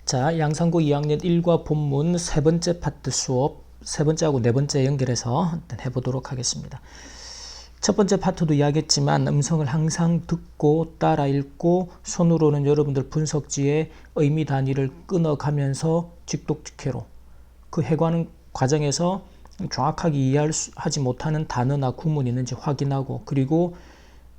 자, 양산고 2학년 1과 본문 세 번째 파트 수업, 세 번째하고 네 번째 연결해서 일단 해보도록 하겠습니다. 첫 번째 파트도 이야기했지만 음성을 항상 듣고 따라 읽고 손으로는 여러분들 분석지에 의미 단위를 끊어가면서 직독직해로 그 해가는 과정에서 정확하게 이해하지 못하는 단어나 구문이 있는지 확인하고, 그리고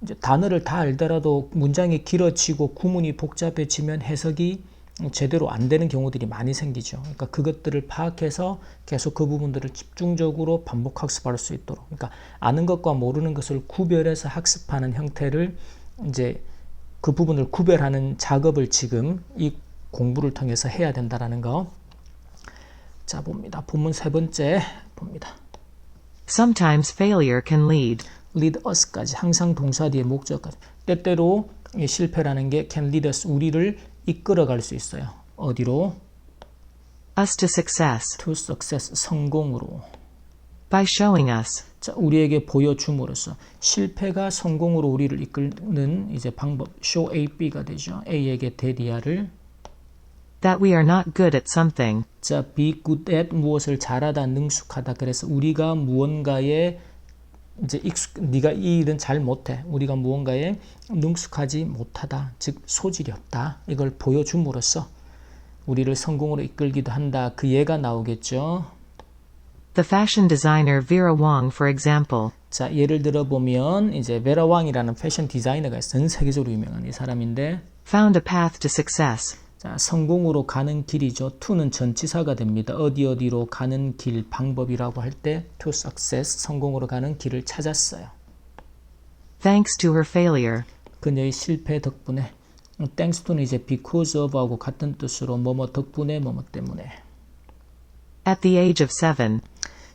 이제 단어를 다 알더라도 문장이 길어지고 구문이 복잡해지면 해석이 제대로 안 되는 경우들이 많이 생기죠. 그러니까 그것들을 파악해서 계속 그 부분들을 집중적으로 반복 학습할 수 있도록, 그러니까 아는 것과 모르는 것을 구별해서 학습하는 형태를, 이제 그 부분을 구별하는 작업을 지금 이 공부를 통해서 해야 된다라는 거. 자, 봅니다. 본문 세 번째 봅니다. Sometimes failure can lead lead us까지 항상 동사 뒤에 목적까지. 때때로 실패라는 게 can lead us, 우리를 이끌어갈 수 있어요. 어디로? us to success to success, 성공으로. by showing us 자, 우리에게 보여줌으로써 실패가 성공으로 우리를 이끄는 이제 방법, show A, B가 되죠. A에게 대디아를. that we are not good at something. 자, be good at, 무엇을 잘하다, 능숙하다. 그래서 우리가 무언가에 이제 네가 이 일은 잘 못해, 우리가 무언가에 능숙하지 못하다, 즉 소질이 없다, 이걸 보여줌으로써 우리를 성공으로 이끌기도 한다. 그 예가 나오겠죠. The fashion designer Vera Wang, for example, 자, 예를 들어 보면 이제 베라 왕이라는 패션 디자이너가 있어요. 전 세계적으로 유명한 이 사람인데, found a path to success 자, 성공으로 가는 길이죠. to는 전치사가 됩니다. 어디로 가는 길, 방법이라고 할 때 to success, 성공으로 가는 길을 찾았어요. thanks to her failure. 그녀의 실패 덕분에. thanks to는 이제 because of하고 같은 뜻으로 뭐뭐 덕분에, 뭐뭐 때문에. At the age of 7,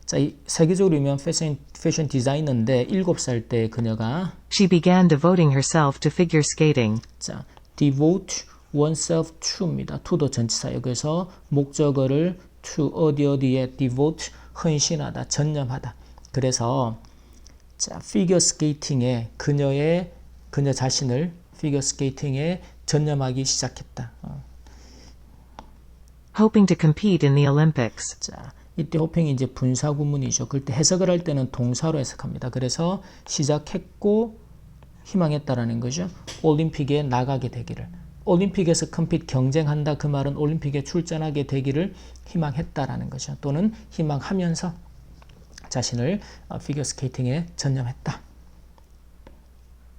자, 이 세계적으로 유명한 패션 디자이너인데 7살 때 그녀가 she began devoting herself to figure skating. 자, devote oneself to입니다. to도 전치사, 여기서 목적어를 to 어디에 devote, 헌신하다, 전념하다. 그래서 자, 피겨 스케이팅에 그녀 자신을 피겨 스케이팅에 전념하기 시작했다. Hoping to compete in the Olympics. 자, 이때 호핑이 이제 분사 구문이죠. 그때 해석을 할 때는 동사로 해석합니다. 그래서 시작했고 희망했다라는 거죠. 올림픽에 나가게 되기를. 올림픽에서 compete, 경쟁한다. 그 말은 올림픽에 출전하게 되기를 희망했다라는 거죠. 또는 희망하면서 자신을 피겨 스케이팅에 전념했다.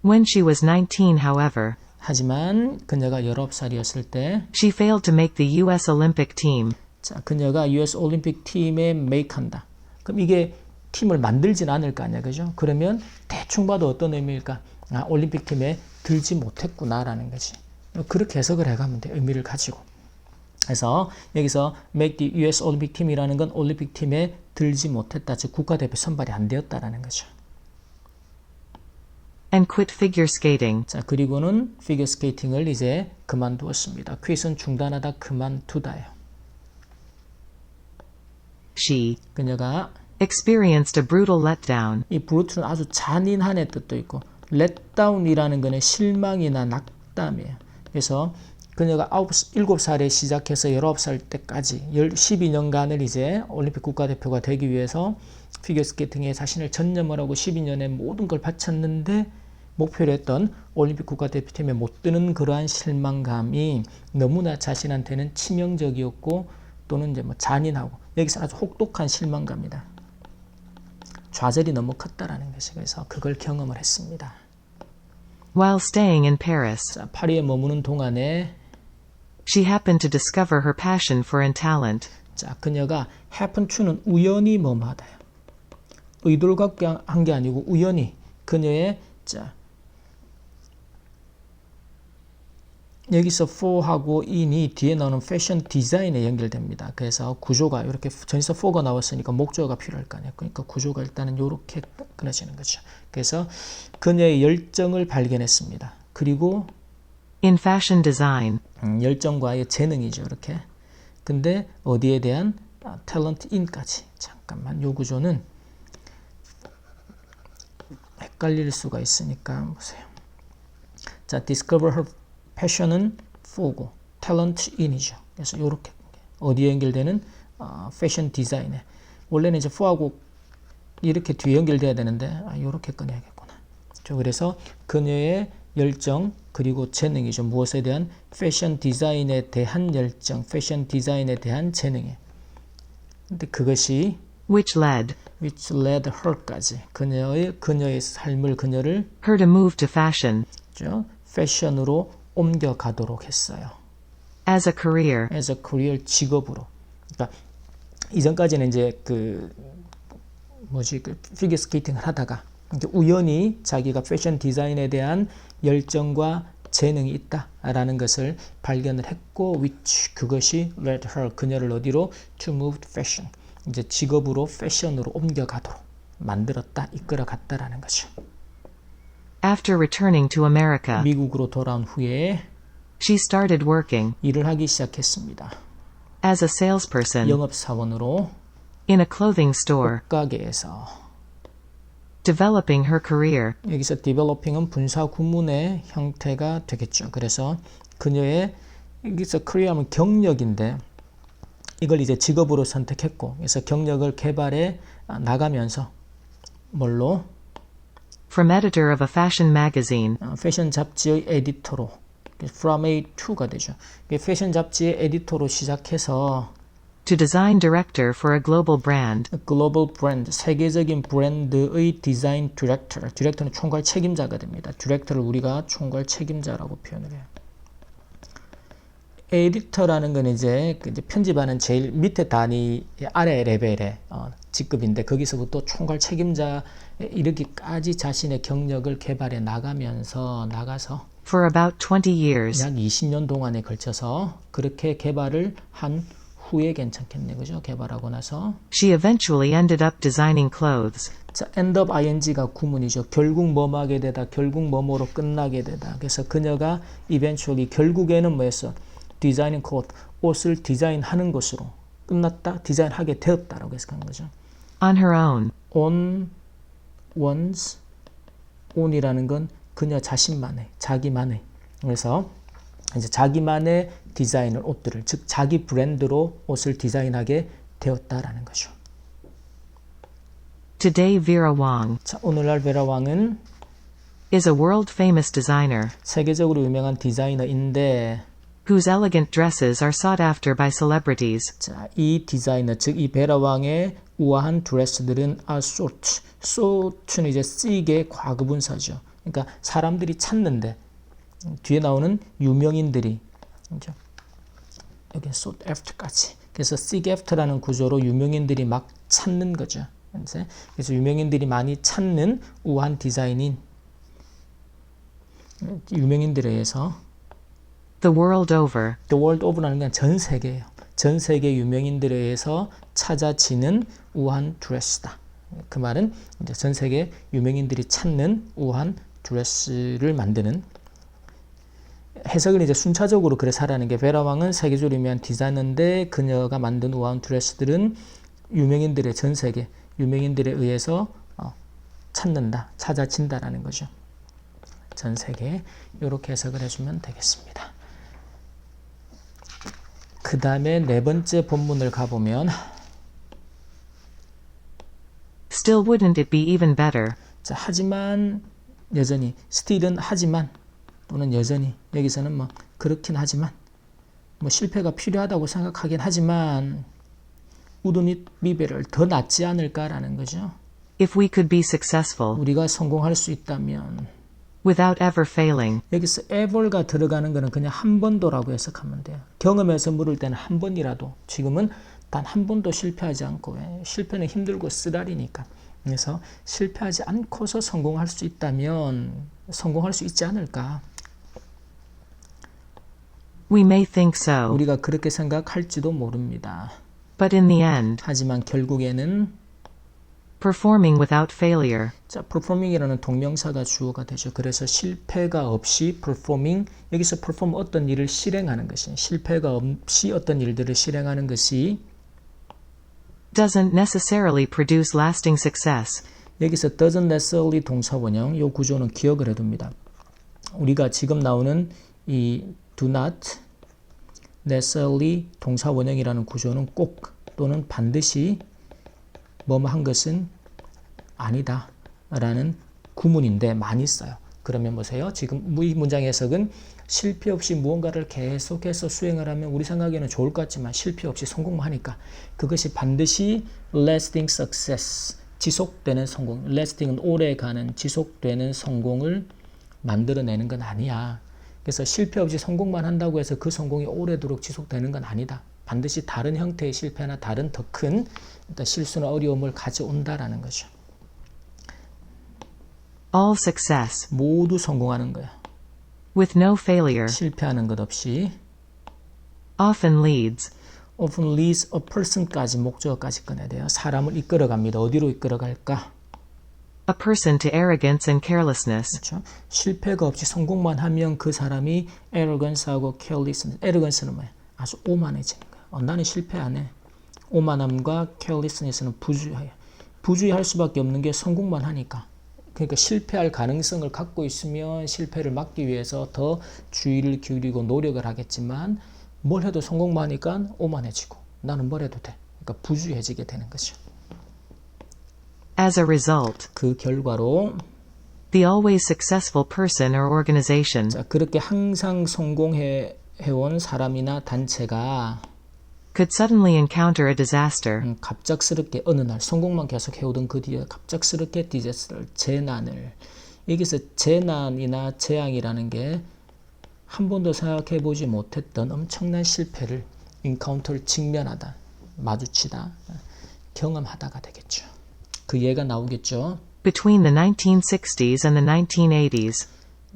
When she was 19, however, 하지만 그녀가 19살이었을 때, she failed to make the U.S. Olympic team. 자, 그녀가 US 올림픽 팀에 make한다. 그럼 이게 팀을 만들진 않을 거 아니야, 그죠? 그러면 대충 봐도 어떤 의미일까? 아, 올림픽 팀에 들지 못했구나라는 거지. 그렇게 해석을 해가면 돼, 의미를 가지고. 그래서 여기서 make the US 올림픽 팀이라는 건 올림픽 팀에 들지 못했다, 즉 국가대표 선발이 안 되었다라는 거죠. And quit figure skating. 자, 그리고는 피겨 스케이팅을 이제 그만두었습니다. quit은 중단하다, 그만두다예요. She 그녀가 experienced a brutal letdown. 이 brutal은 아주 잔인한의 뜻도 있고, letdown이라는 거는 실망이나 낙담이에요. 그래서 그녀가 7살에 시작해서 19살 때까지 12년간을 이제 올림픽 국가대표가 되기 위해서 피겨스케이팅에 자신을 전념을 하고 12년의 모든 걸 바쳤는데 목표로 했던 올림픽 국가대표팀에 못 드는 그러한 실망감이 너무나 자신한테는 치명적이었고, 또는 이제 뭐 잔인하고, 여기서 아주 혹독한 실망감이다. 좌절이 너무 컸다라는 것이. 그래서 그걸 경험을 했습니다. While staying in Paris, 자, 파리에 머무는 동안에 she happened to discover her passion for and talent. 자, 그녀가 happen to는 우연히 뭐뭐하다. 의도를 갖게 한 게 아니고 우연히 그녀의, 자, 여기서 for하고 in이 뒤에 나오는 패션 디자인에 연결됩니다. 그래서 구조가 이렇게 전치사 for가 나왔으니까 목적어가 필요할 거 아니에요. 그러니까 구조가 일단은 이렇게 끊어지는 거죠. 그래서 그녀의 열정을 발견했습니다. 그리고 In fashion design, 열정과의 재능이죠, 이렇게. 근데 어디에 대한 talent in까지. 잠깐만, 요 구조는 헷갈릴 수가 있으니까 보세요. 자, discover her passion은 for고, talent in이죠. 그래서 이렇게 어디에 연결되는 패션 디자인에 원래는 이제 for하고 이렇게 뒤에 연결돼야 되는데 이렇게 꺼내야겠구나. 그래서 그녀의 열정 그리고 재능이죠. 무엇에 대한 패션 디자인에 대한 열정, 패션 디자인에 대한 재능에. 근데 그것이 which led which led her까지 그녀의 삶을 그녀를 her to move to fashion 패션으로 옮겨가도록 했어요. as a career. as a career 직업으로. 그러니까 이전까지는 이제 그 피겨 스케이팅을 하다가 우연히 자기가 패션 디자인에 대한 열정과 재능이 있다라는 것을 발견을 했고, which 그것이 led her 그녀를 어디로 to move to fashion 이제 직업으로 패션으로 옮겨가도록 만들었다, 이끌어갔다라는 거죠. After returning to America, 미국으로 돌아온 후에 she started working 일을 하기 시작했습니다. as a salesperson 영업사원으로 in a clothing store, 옷가게에서. developing her career. 여기서 developing은 분사 구문의 형태가 되겠죠. 그래서 그녀의 여기서 career하면 경력인데 이걸 이제 직업으로 선택했고, 그래서 경력을 개발해 나가면서 뭘로? From editor of a fashion magazine 패션 잡지의 에디터로 from A to가 되죠. 패션 잡지의 에디터로 시작해서 to design director for a global brand. 글로벌 브랜드, 세계적인 브랜드의 디자인 디렉터. 디렉터는 총괄 책임자가 됩니다. 디렉터를 우리가 총괄 책임자라고 표현을 해요. 에디터라는 건 이제 편집하는 제일 밑에 단위 아래 레벨의 직급인데 거기서부터 총괄 책임자 이르기까지 자신의 경력을 개발해 나가서 For about 20 years, 약 20년 동안에 걸쳐서 그렇게 개발을 한 후에 괜찮겠네, 그죠? 개발하고 나서 she eventually ended up designing clothes. 자, end up ing가 구문이죠. 결국 뭐하게 되다, 결국 뭐뭐로 끝나게 되다. 그래서 그녀가 eventually 결국에는 뭐였어? 디자이닝 cloth, 옷을 디자인하는 것으로 끝났다, 디자인하게 되었다라고 해석한 거죠. On her own. on one's on이라는 건 그녀 자신만의, 자기만의. 그래서 이제 자기만의 디자인을 옷들을, 즉 자기 브랜드로 옷을 디자인하게 되었다라는 거죠. Today, Vera Wang 자, 오늘날 베라 왕은 is a world-famous designer 세계적으로 유명한 디자이너인데, whose elegant dresses are sought after by celebrities. 자, 이 디자이너, 즉 이 베라 왕의 우아한 드레스들은 are sought. sought는 이제 seek의 과거분사죠. 그러니까 사람들이 찾는데 뒤에 나오는 유명인들이, 그렇죠? 여기 sought after까지. 그래서 seek after라는 구조로 유명인들이 막 찾는 거죠. 그래서 유명인들이 많이 찾는 우아한 디자인인 유명인들에 의해서 The world over. The world over라는 건 전 세계예요. 전 세계 유명인들에 의해서 찾아지는 우아한 드레스다. 그 말은 이제 전 세계 유명인들이 찾는 우아한 드레스를 만드는, 해석을 이제 순차적으로 그래 하라는 게, 베라 왕은 세계적으로 유명한 디자이너인데 그녀가 만든 우아한 드레스들은 유명인들의, 전 세계 유명인들에 의해서 찾는다, 찾아진다라는 거죠. 전 세계. 이렇게 해석을 해주면 되겠습니다. 그 다음에 네 번째 본문을 가보면 Still, wouldn't it be even better 자, 하지만 여전히, still은 하지만 또는 여전히, 여기서는 뭐 그렇긴 하지만 뭐 실패가 필요하다고 생각하긴 하지만 wouldn't it be better 더 낫지 않을까라는 거죠. if we could be successful 우리가 성공할 수 있다면. without ever failing? 여기서 ever가 들어가는 거는 그냥 한 번도라고 해석하면 돼요. 경험에서 물을 때는 한 번이라도, 지금은 단 한 번도 실패하지 않고, 실패는 힘들고 쓰라리니까. 그래서 실패하지 않고서 성공할 수 있다면 성공할 수 있지 않을까. We may think so, 우리가 그렇게 생각할지도 모릅니다. but in the end, 하지만 결국에는 performing without failure 자, performing이라는 동명사가 주어가 되죠. 그래서 실패가 없이 performing, 여기서 perform 어떤 일을 실행하는 것이, 실패가 없이 어떤 일들을 실행하는 것이 doesn't necessarily produce lasting success. 여기서 doesn't necessarily 동사 원형, 이 구조는 기억을 해둡니다. 우리가 지금 나오는 이 do not, necessarily 동사 원형이라는 구조는 꼭 또는 반드시 뭐뭐 한 것은 아니다 라는 구문인데 많이 써요. 그러면 보세요. 지금 이 문장 해석은 실패 없이 무언가를 계속해서 수행을 하면 우리 생각에는 좋을 것 같지만 실패 없이 성공만 하니까 그것이 반드시 lasting success, 지속되는 성공, lasting은 오래가는 지속되는 성공을 만들어내는 건 아니야. 그래서 실패 없이 성공만 한다고 해서 그 성공이 오래도록 지속되는 건 아니다. 반드시 다른 형태의 실패나 다른 더 큰 실수나 어려움을 가져온다라는 거죠. All success, 모두 성공하는 거야. with no failure, 실패하는 것 없이. often leads, often leads a person까지 목적어까지 꺼내야 돼요. 사람을 이끌어갑니다. 어디로 이끌어갈까? a person to arrogance and carelessness, 그렇죠? 실패가 없이 성공만 하면 그 사람이 arrogance하고 carelessness. arrogance는 뭐야? 아주 오만해지는 거야. 나는 실패 안 해. 오만함과 carelessness는 부주의할 수밖에 없는 게 성공만 하니까. 그러니까 실패할 가능성을 갖고 있으면 실패를 막기 위해서 더 주의를 기울이고 노력을 하겠지만 뭘 해도 성공만 하니까 오만해지고 나는 뭘 해도 돼. 그러니까 부주의해지게 되는 거죠. as a result, 그 결과로 the always successful person or organization, 자, 그렇게 항상 성공해온 사람이나 단체가 could suddenly encounter a disaster, 갑작스럽게 어느 날 성공만 계속 해오던 그 뒤에 갑작스럽게 디자스터를 재난을 여기서 재난이나 재앙이라는 게 한 번도 생각해 보지 못했던 엄청난 실패를 encounter 직면하다 마주치다 경험하다가 되겠죠. 그 예가 나오겠죠. between the 1960s and the 1980s,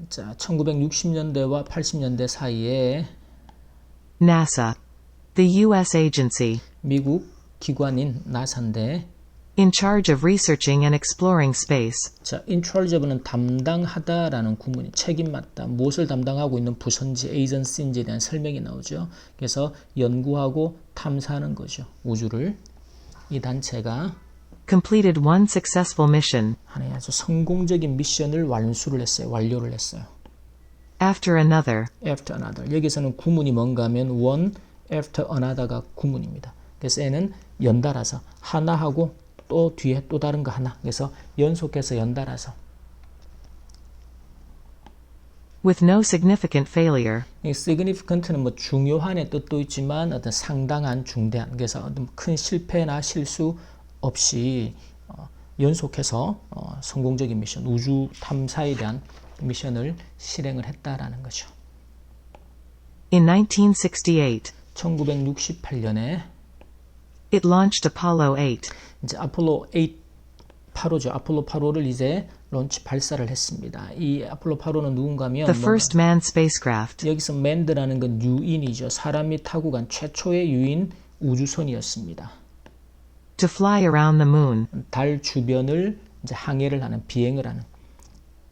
자, 1960년대와 80년대 사이에 NASA, the U.S. agency, 미국 기관인 나사인데 in charge of researching and exploring space, 자, in charge of는 담당하다라는 구문이 책임맡다. 무엇을 담당하고 있는 부서인지 에이전시인지에 대한 설명이 나오죠. 그래서 연구하고 탐사하는 거죠. 우주를. 이 단체가 completed one successful mission, 하나의 아주 성공적인 미션을 완료를 했어요. after another, after another. 여기서는 구문이 뭔가 하면 one after another가 구문입니다. 그래서 얘는 연달아서 하나하고 또 뒤에 또 다른 거 하나. 그래서 연속해서 연달아서. with no significant failure, 이 significant는 뭐 중요한의 뜻도 있지만 어떤 상당한 중대한. 그래서 어떤 큰 실패나 실수 없이 연속해서 성공적인 미션, 우주 탐사에 대한 미션을 실행을 했다라는 거죠. in 1968, 1968년에 it launched Apollo 8, 이제 아폴로 8호죠. 아폴로 8호를 이제 론치 발사를 했습니다. 이 아폴로 8호는 누군가면 the first manned spacecraft, 여기서 맨드라는 건 유인이죠. 사람이 타고 간 최초의 유인 우주선이었습니다. to fly around the moon, 달 주변을 이제 항해를 하는 비행을 하는.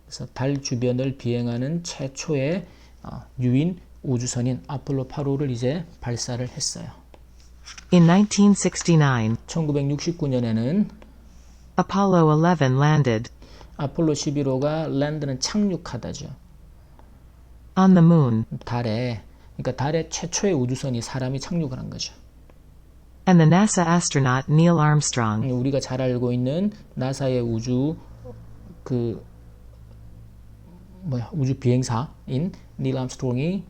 그래서 달 주변을 비행하는 최초의 유인 우주선인 아폴로 8호를 이제 발사를 했어요. in 1969, 1969년에는 Apollo 11 landed, 아폴로 11호가 랜드는 착륙하다죠. on the moon, 달에. 그러니까 달에 최초의 우주선이 사람이 착륙을 한 거죠. and the NASA astronaut Neil Armstrong, 우리가 잘 알고 있는 나사의 우주 우주 비행사인 닐 암스트롱이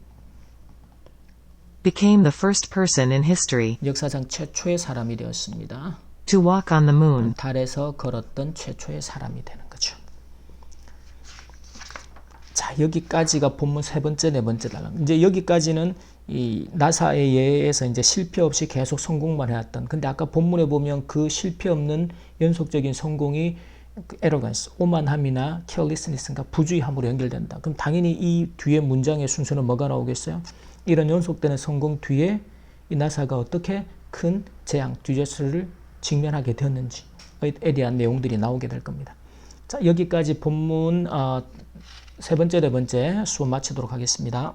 became the first person in history 역사상 최초의 사람이 되었습니다. to walk on the moon. 달에서 걸었던 최초의 사람이 되는 거죠. 자, 여기까지가 본문 세 번째, 네 번째 단락. 이제 여기까지는 이 나사에 의해서 이제 실패 없이 계속 성공만 해왔던. 근데 아까 본문에 보면 그 실패 없는 연속적인 성공이 arrogance, 오만함이나 carelessness인가 부주의함으로 연결된다. 그럼 당연히 이 뒤에 문장의 순서는 뭐가 나오겠어요? 이런 연속되는 성공 뒤에 이 나사가 어떻게 큰 재앙, 디자스터를 직면하게 되었는지에 대한 내용들이 나오게 될 겁니다. 자, 여기까지 본문 세 번째, 네 번째 수업 마치도록 하겠습니다.